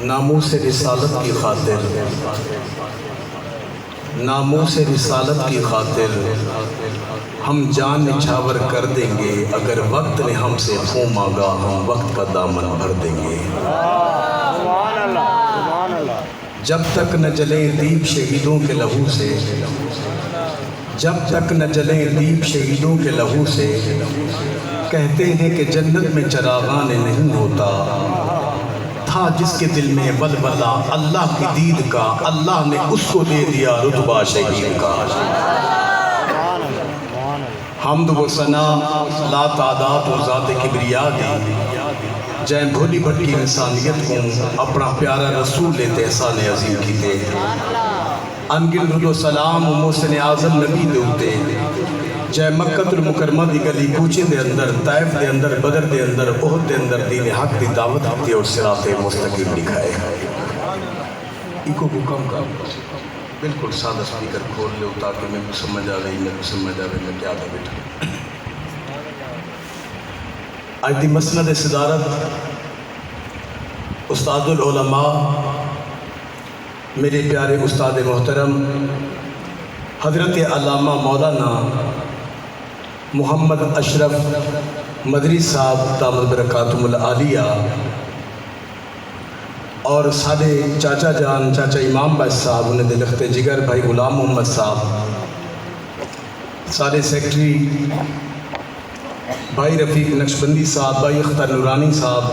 ناموس رسالت کی خاطر، ناموس رسالت کی خاطر ہم جان نچھاور کر دیں گے، اگر وقت نے ہم سے خون مانگا ہم وقت کا دامن بھر دیں گے۔ جب تک نہ جلیں دیپ شہیدوں کے لہو سے، جب تک نہ جلیں دیپ شہیدوں کے لہو سے، کہتے ہیں کہ جنت میں چراغاں نہیں ہوتا، تھا جس کے دل میں ولولہ اللہ کی دید کا، اللہ نے اس کو دے دیا رتبہ شہید کا۔ حمد و ثنا لا تعداد و ذات کبریا دی، جائیں بھولی بھٹکی انسانیت کو اپنا پیارا رسول لیتے احسان عظیم کیتے، انگل رد و سلام و محسن اعظم نبی دوتے، جائے مکہ المکرمہ دی گلی کوچے دے اندر، طائف دے اندر، بدر دے اندر، احد دے اندر دین حق دی دعوت دیتے اور صراط مستقیم دکھائے۔ ایکو حکم کا بالکل سادہ سپیکر کھول لے تاکہ میں کو سمجھ آ رہی، میں کو سمجھ آ رہی، میں کیا تھا بیٹھا۔ آج دی مسند صدارت استاد العلماء میرے پیارے استاد محترم حضرت علامہ مولانا محمد اشرف مدری صاحب دامت برکاتہم العالیہ، اور سارے چاچا جان چاچا امام بھائی صاحب، انہیں دلخت جگر بھائی غلام محمد صاحب، سارے سیکٹری بھائی رفیق نقشبندی صاحب، بھائی اختر نورانی صاحب،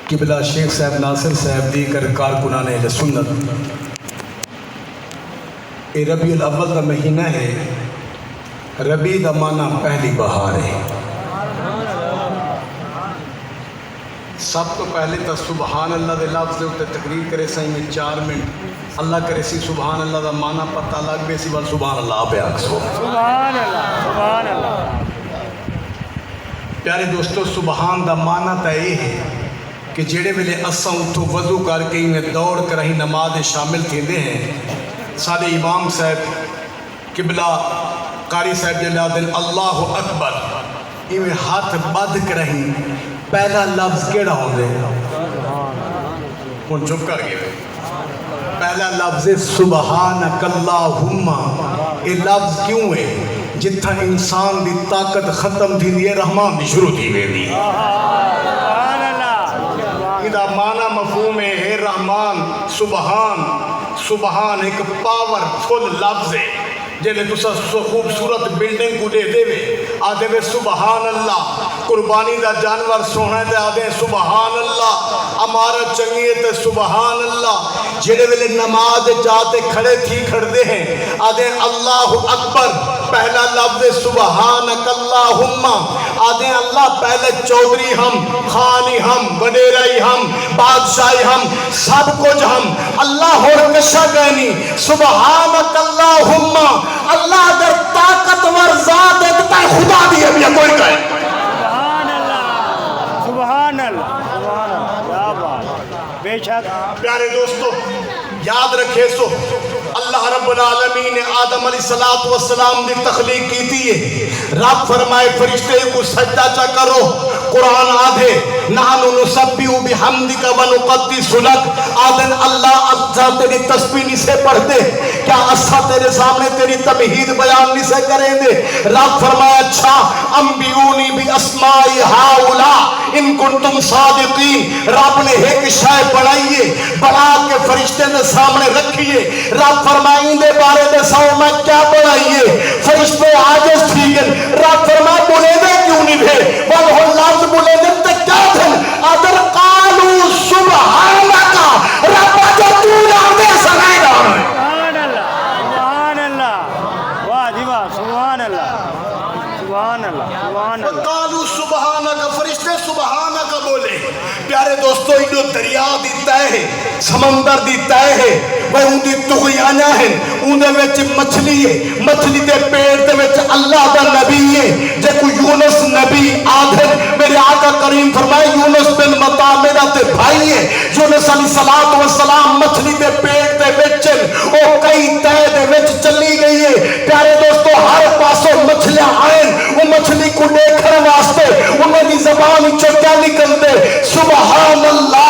قبلہ شیخ صاحب ناصر صاحب، دیگر کارکنان اہل سنت۔ اے ربیع الاول کا مہینہ ہے، ربیع دا معنی پہلی بہار ہے۔ سب تو پہلے تا سبحان اللہ دے لفظ دے اتے تقریر کرے سائیں میں 4 منٹ اللہ کرے سی سبحان اللہ دا معنی پتہ لگ بے سی بل سبحان اللہ پہ آکسو۔ سبحان اللہ، سبحان اللہ۔ پیارے دوستو، سبحان دا معنی تا یہ ہے کہ جیڑے ویلے اساں اتھو وضو کر کے انہیں دوڑ کر ہی نماز شامل تھے دے ہیں، سارے امام صاحب قبلہ قاری صاحب جلال اللہ اکبر انہیں ہاتھ بدھ کر ہی پہلا لفظ کیڑا ہوں دے ان چپ کر گئے، پہلا لفظ سبحانک اللہم۔ یہ لفظ کیوں ہے؟ جتھا انسان دی طاقت ختم تھی دی رحمان دی شروع تھی ہوئے دی۔ ادا معنی مفہوم ہے رحمان، سبحان، سبحان ایک پاور فل لفظ ہے، جنہیں تسا خوبصورت بلڈنگ کو دے دے وے آدھے وے سبحان اللہ، قربانی دا جانور سونا دے آدھے سبحان اللہ، امارت چنگی ہے تے سبحان اللہ، جنہیں ویلے نماز جاتے کھڑے تھی کھڑ دے ہیں آدھے اللہ اکبر، پہلا لفظ سبحانک اللہم، آدھے اللہ پہلے چودھری ہم، خانی ہم، وڈیرائی ہم، بادشاہی ہم، سب کچھ ہم، اللہ اور کشا گئنی، سبحانک اللہم۔ اللہ اگر طاقتور ذات ہے تو خدا بھی ہے، یا کوئی کہے سبحان اللہ، سبحان اللہ، سبحان اللہ، کیا بات، بے شک۔ پیارے دوستو، یاد رکھے سو اللہ رب العالمین نے آدم علیہ السلام دی تخلیق کی تھی، رب فرمائے فرشتے کو سجدہ چا کرو، قرآن آدھے نحنو نسبیو بحمدک ونقدس لک، آدھن اللہ اجزا تیری تسبیح نہیں سے پڑھ دے، کیا اسا تیرے سامنے تیری تمہید بیان نہیں سے کریں دے؟ رب فرمایا اچھا انبیونی بی اسمائی ہاولا ان کنتم صادقین، رب نے ایک شے بڑھائیے، بڑھا کے فرشتے نے سامنے رکھیے، رب فرمائیں دے بارے دے سو میں کیا بڑھائیے، فرشتے عاجز تھی گئے، رب فرمائے بولے دے کیوں نہیں دے، وہ لفظ بولے دے تے کیا تھے، ادر قالو سبحانکا، رب جو تو جاندے سنائے گا سبحان اللہ، سبحان اللہ، واہ جی واہ، سبحان اللہ، سبحان اللہ، سبحان اللہ۔ قالو سبحانکا، فرشتے سبحانکا بولے۔ پیارے دوستو، انہوں دریا دی تائے ہے، سمندر دی تائے ہے، وہ ان دی تغیانہ ہیں، انہیں ویچ مچھلی ہے، مچھلی دے پیڑ دے ویچ اللہ دا نبی ہے، جے کو یونس نبی آدھر، میرے آقا کریم فرمائے یونس بن مطا میرا تے بھائی ہے، یونس علیہ السلام مچھلی دے پیڑ دے ویچن، او کئی تائے دے ویچ چلی گئی ہے۔ پیارے دوستو، ہر پاسوں مچھلیاں آئیں، وہ مچھلی کو دیکھنے واسطے انہیں دی زبان چکیا نکل دے، سبحان اللہ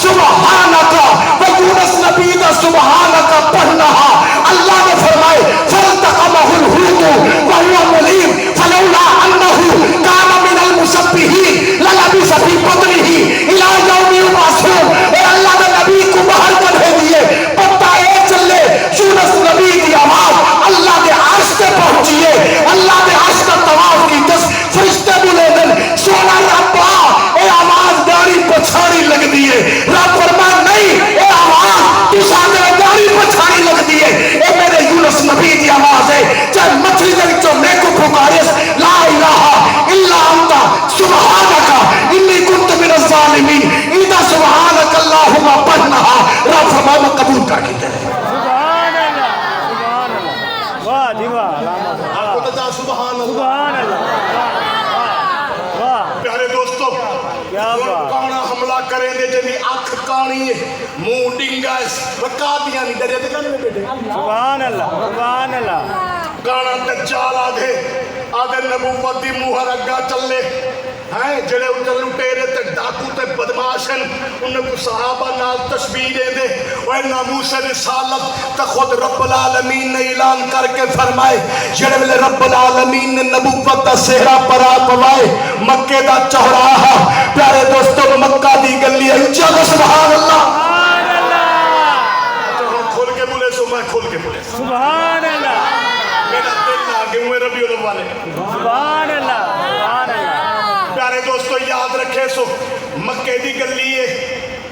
सुबहानका, वो यूनुस नबी दा सुबहानका पढ़ना। अल्लाह ने फरमाए फल्तक़महुल हूत व हुवा मुलीम फलौला अन्नहु काना मिनल मुसब्बिहीन ललबिसा फी बत्निही इला यौमि युबअसून। और अल्लाह ने नबी को बाहर कर दिए, पता ए चले यूनुस नबी की आवाज अल्लाह के अर्श पे पहुंची है। अल्लाह के अर्श का तवाफ की दस फरिश्ते बोले दिन सोना रब्बा ए आवाज गाड़ी पछाड़ी लगदी है। रब फरमाए नहीं ए आवाज तू सामने गाड़ी पछाड़ी लगदी है, ए मेरे यूनुस नबी की आवाज है। चाहे मछली दे विचों मैं को पुकारे ला इलाहा इल्ला अंता सुबहानका इन्नी कुन्तु मिनज़ ज़ालिमीन, इदा सुबहानक अल्लाहुम्मा पढ़ना। रब फरमाए मैं कबूल कर के दे। सुभान अल्लाह, सुभान अल्लाह, वाह जी वाह, आपको तो जा सुभान अल्लाह। सुभान अल्लाह, वाह, प्यारे दोस्तों, क्या बात। काना हमला करें दे जनी अख कानी है, मुंह डिंगा है, वका दिया नहीं डरे ते कने बेटे। सुभान अल्लाह, सुभान अल्लाह, काना दज्जाल आधे नबूवत दी मुहर अग्गा चले हैं जेड़े उते लुटेरे ते डाकू ते बदमाश हैं। उन्हें को सहाबा नाल तशबीह दे दे और नामूस रिसालत ते खुद रब्बुल आलमीन ने ऐलान करके फरमाए जेड़े वेले रब्बुल आलमीन ने नबूवत दा सेहरा परा पवाए मक्के दा चौराहा। प्यारे दोस्तों मक्का दी गली है, चलो सुभान अल्लाह, सुभान अल्लाह, खोल के बोले सो मैं खोल के बोले सुभान अल्लाह, मेरा दिल आगे हुए रबीउल अव्वल। सुभान अल्लाह, सुभान अल्लाह। प्यारे दोस्तों याद रखे सो मक्के दी गली है,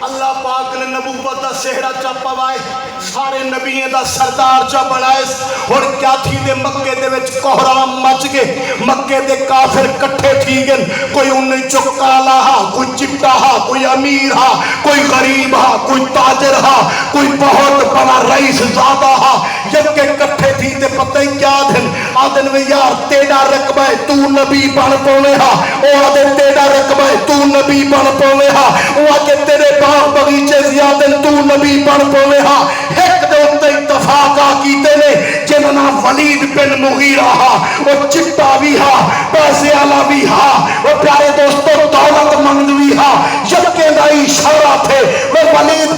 अल्लाह पाक ने नबूवत दा सेहरा चा पवाए, सारे नबियों दा सरदार चा बनाए। और क्या थी दे मक्के दे विच कोहराम मच गए, मक्के दे काफिर कट्ठे थी गए, कोई उन्हें चो काला हा, कोई चिट्टा हा, कोई अमीर हा, कोई गरीब हा, कोई ताजर हा, कोई बहुत बड़ा रईस ज़ादा हा। जबकि कट्ठे थी ते पता ही क्या दिन आदन में यार तेरा रकबा है तू नबी बन पवे हा, ओ आदन तेरा रकबा है तू नबी बन पवे हा, ओ आके तेरे बाग बगीचे ज़ियादन तू नबी बन पवे हा। एक दे उत्ते इत्तफाका कीते ने जिन्हां नाम वलीद बिन मुगीरा हा, ओ चिट्टा भी हा, पैसे वाला भी हा, ओ प्यारे दोस्तों दौलतमंद भी हा। यके दा इशारा थे वो वलीद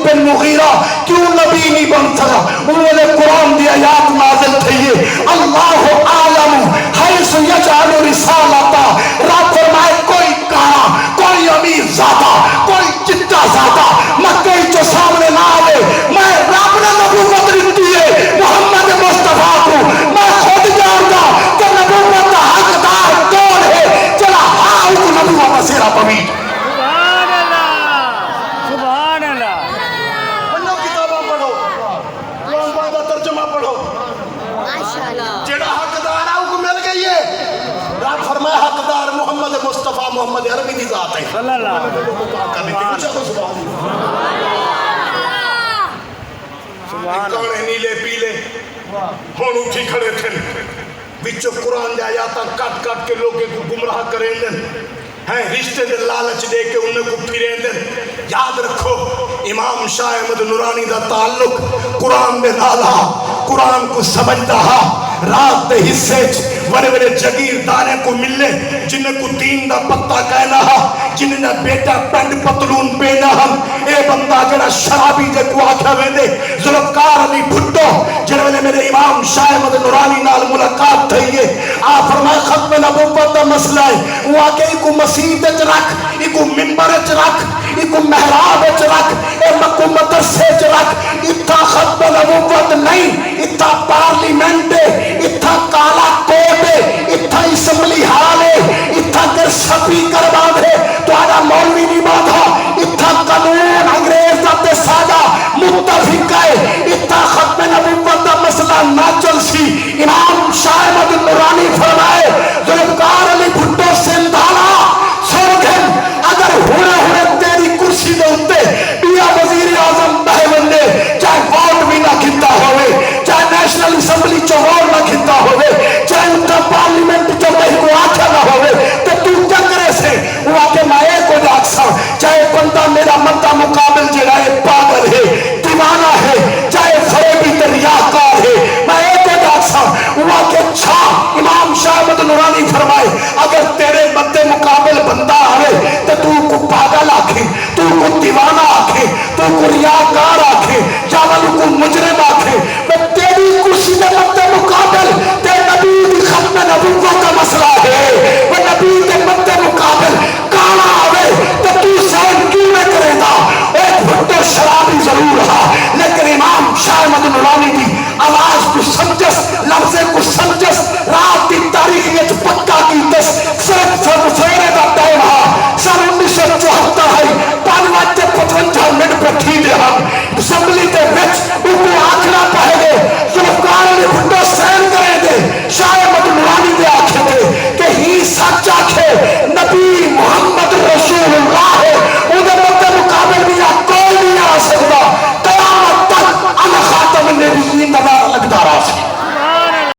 बिन मुगीरा क्यों नबी नहीं बन सका। उन्होंने कुरान दी आयत नाज़िल थई है अल्लाहु आलम हैसु यजअलु रिसालता। रब फरमाए कोई काला, कोई अमीर ज़ादा, कोई चिट्टा ज़ादा मक्के जो सामने ना आवे, मैं रब ने नबूवत दी है मोहम्मद मुस्तफा को। मैं खुद जानता कि नबूवत का हकदार कौन है, चला हाँ उस नबूवत का सेहरा पवी। सुभान अल्लाह, सुभान अल्लाह, पढ़ो किताबा पढ़ो, कुरान पाक का तर्जुमा पढ़ो, माशाअल्लाह, जेड़ा हकदार है उसको मिल गई है। रब फरमाया हकदार मोहम्मद मुस्तफा मोहम्मद अरबी की जात है। सल्लल्लाहु अलैहि कभी भी पूछा तो सुभान सुभान काने नीले पीले हुण उठी खड़े थे विचों कुरान दी आयतां कट कट के लोगों को गुमराह करेंदन हैं, रिश्ते दे लालच दे के उन्हें को फिरेंदन। याद रखो इमाम शाह अहमद नूरानी दा ताल्लुक कुरान दे नाल हा, कुरान को समझदा हा। रात दे हिस्से बड़े बड़े जगीरदारे को मिले जिन्हें को दीन दा पत्ता कहना हा, जिन्हें बेटा पेंट पतलून पहना हम। ए बंदा जड़ा शराबी जे को आख्या वेंदे जुल्फकार अली भुट्टो जिहड़े वेले मेरे इमाम शाह अहमद नूरानी नाल मुलाकात थई है। आ फरमाया खत्म नबूवत दा मसला है, वो आके इको मस्जिद च रख, इको मिंबर च रख, इको मेहराब च रख, ए मक्को मदरसे च रख। इत्था खत्म नबूवत नहीं, इत्था पार्लियामेंट है, इत्था काला कोट है, इत्था असम्बली हाल है, इत्था कर स्पीकर बांधे तो आजा मौलवी नहीं बांधा, इत्था कानून